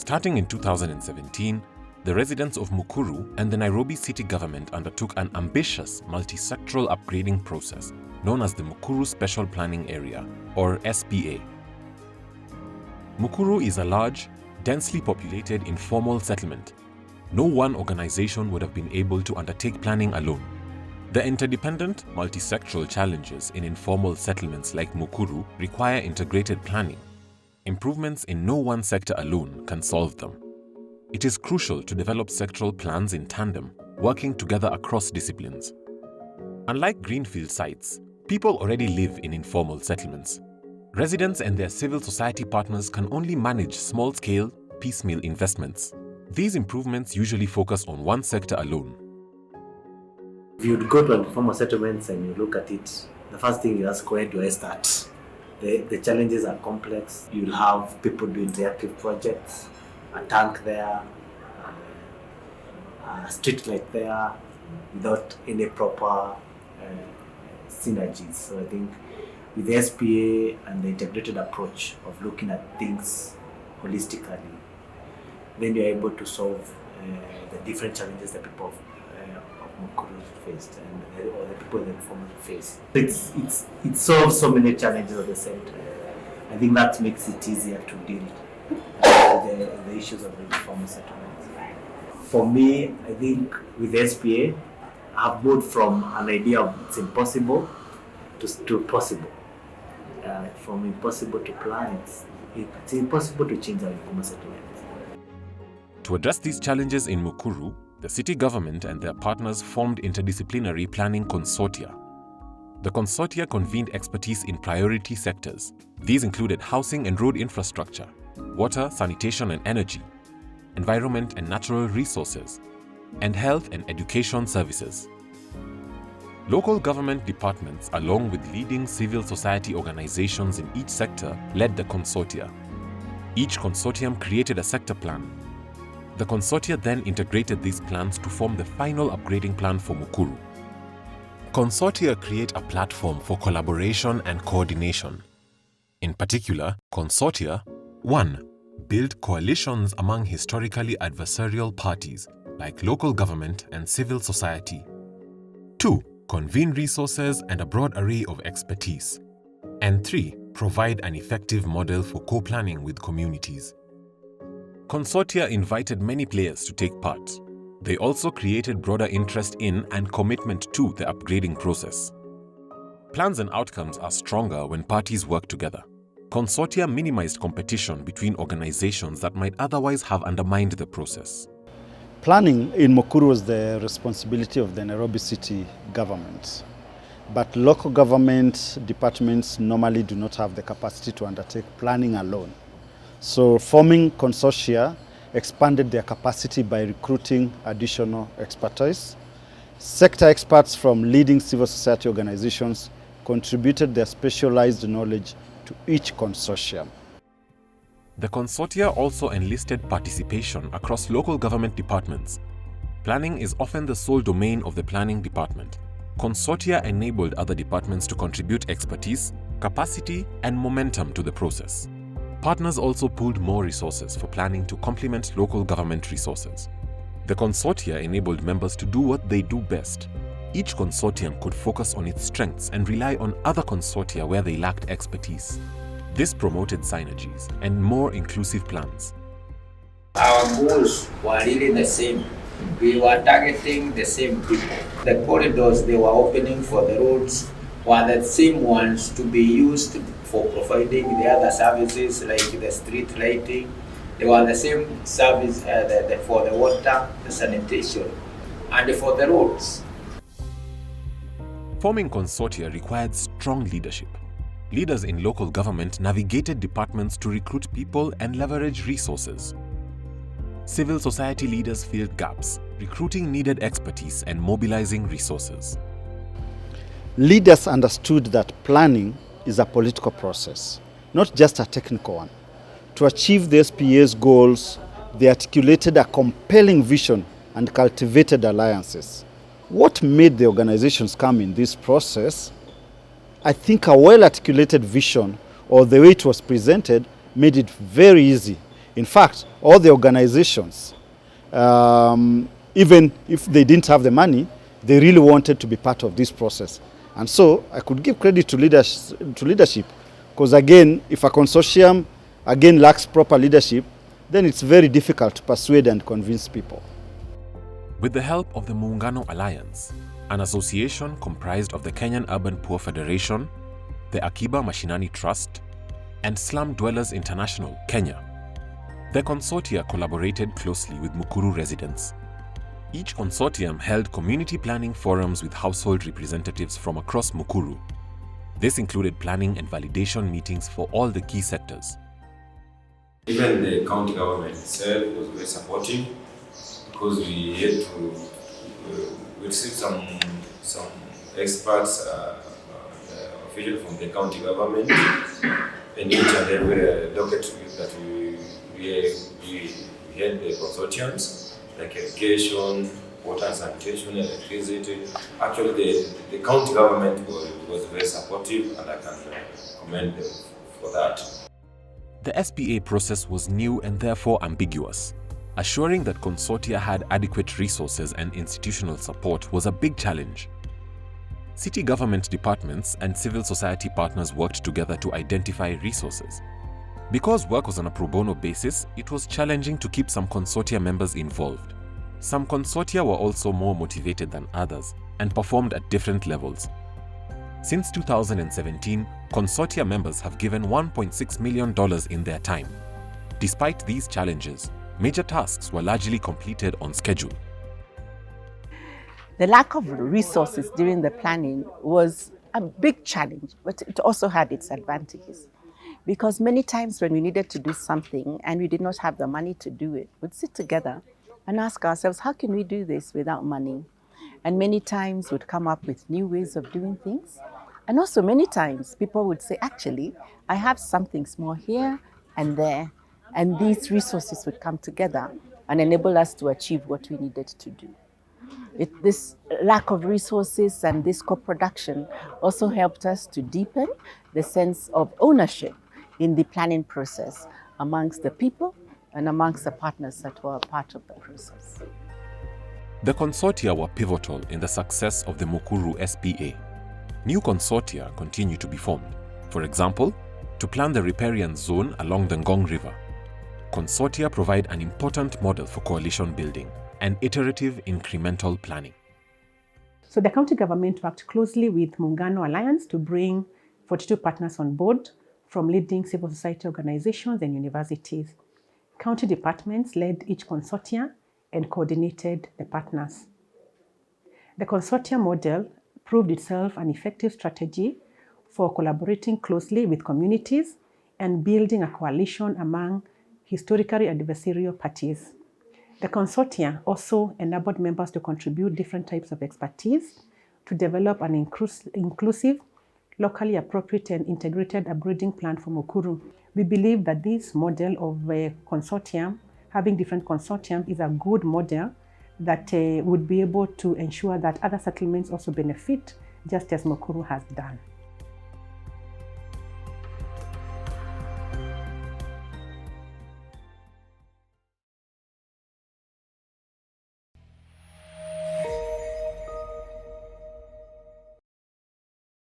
Starting in 2017, the residents of Mukuru and the Nairobi city government undertook an ambitious multisectoral upgrading process known as the Mukuru Special Planning Area, or SPA. Mukuru is a large, densely populated informal settlement. No one organization would have been able to undertake planning alone. The interdependent, multisectoral challenges in informal settlements like Mukuru require integrated planning. Improvements in no one sector alone can solve them. It is crucial to develop sectoral plans in tandem, working together across disciplines. Unlike greenfield sites, people already live in informal settlements. Residents and their civil society partners can only manage small-scale, piecemeal investments. These improvements usually focus on one sector alone. If you go to informal settlements and you look at it, the first thing you ask, where do I start? The challenges are complex. You'll have people doing reactive projects, a tank there, a street light there, without any proper synergies. So I think with the SPA and the integrated approach of looking at things holistically, then you're able to solve the different challenges that people of Mukuru faced or the people in the informal face. It solves so many challenges at the same time. I think that makes it easier to deal with the issues of the informal settlements. For me, I think with the SPA, I've moved from an idea of it's impossible to possible. From impossible to plan, it's impossible to change our informal settlements. To address these challenges in Mukuru, the city government and their partners formed interdisciplinary planning consortia. The consortia convened expertise in priority sectors. These included housing and road infrastructure, water, sanitation and energy, environment and natural resources, and health and education services. Local government departments, along with leading civil society organizations in each sector, led the consortia. Each consortium created a sector plan. The consortia then integrated these plans to form the final upgrading plan for Mukuru. Consortia create a platform for collaboration and coordination. In particular, consortia 1. Build coalitions among historically adversarial parties like local government and civil society. 2. Convene resources and a broad array of expertise. And 3. Provide an effective model for co-planning with communities. Consortia invited many players to take part. They also created broader interest in and commitment to the upgrading process. Plans and outcomes are stronger when parties work together. Consortia minimized competition between organizations that might otherwise have undermined the process. Planning in Mukuru was the responsibility of the Nairobi city government. But local government departments normally do not have the capacity to undertake planning alone. So forming consortia expanded their capacity by recruiting additional expertise. Sector experts from leading civil society organizations contributed their specialized knowledge to each consortium. The consortia also enlisted participation across local government departments. Planning is often the sole domain of the planning department. Consortia enabled other departments to contribute expertise, capacity, and momentum to the process. Partners also pooled more resources for planning to complement local government resources. The consortia enabled members to do what they do best. Each consortium could focus on its strengths and rely on other consortia where they lacked expertise. This promoted synergies and more inclusive plans. Our goals were really the same. We were targeting the same people. The corridors they were opening for the roads were the same ones to be used for providing the other services like the street lighting. They were the same service for the water, the sanitation, and for the roads. Forming consortia required strong leadership. Leaders in local government navigated departments to recruit people and leverage resources. Civil society leaders filled gaps, recruiting needed expertise and mobilizing resources. Leaders understood that planning is a political process, not just a technical one. To achieve the SPA's goals, they articulated a compelling vision and cultivated alliances. What made the organizations come in this process? I think a well-articulated vision, or the way it was presented, made it very easy. In fact, all the organizations, even if they didn't have the money, they really wanted to be part of this process. And so I could give credit to leadership, because again, if a consortium again lacks proper leadership, then it's very difficult to persuade and convince people. With the help of the Muungano Alliance, an association comprised of the Kenyan Urban Poor Federation, the Akiba Mashinani Trust, and Slum Dwellers International, Kenya, the consortia collaborated closely with Mukuru residents. Each consortium held community planning forums with household representatives from across Mukuru. This included planning and validation meetings for all the key sectors. Even the county government itself was very supportive, because we had to receive some experts, officials from the county government, and each and every docket that we had the consortiums, like education, water and sanitation, electricity. Actually, the county government was very supportive, and I can commend them for that. The SPA process was new and therefore ambiguous. Assuring that consortia had adequate resources and institutional support was a big challenge. City government departments and civil society partners worked together to identify resources. Because work was on a pro bono basis, it was challenging to keep some consortia members involved. Some consortia were also more motivated than others and performed at different levels. Since 2017, consortia members have given $1.6 million in their time. Despite these challenges, major tasks were largely completed on schedule. The lack of resources during the planning was a big challenge, but it also had its advantages. Because many times when we needed to do something and we did not have the money to do it, we'd sit together and ask ourselves, how can we do this without money? And many times we'd come up with new ways of doing things. And also many times people would say, actually, I have something small here and there. And these resources would come together and enable us to achieve what we needed to do. This lack of resources and this co-production also helped us to deepen the sense of ownership in the planning process amongst the people and amongst the partners that were a part of the process. The consortia were pivotal in the success of the Mukuru SPA. New consortia continue to be formed. For example, to plan the riparian zone along the Ngong River. Consortia provide an important model for coalition building and iterative incremental planning. So the county government worked closely with Muungano Alliance to bring 42 partners on board from leading civil society organizations and universities. County departments led each consortia and coordinated the partners. The consortia model proved itself an effective strategy for collaborating closely with communities and building a coalition among historically adversarial parties. The consortia also enabled members to contribute different types of expertise to develop an inclusive, locally appropriate and integrated upgrading plan for Mukuru. We believe that this model of a consortium, having different consortiums, is a good model that would be able to ensure that other settlements also benefit, just as Mukuru has done.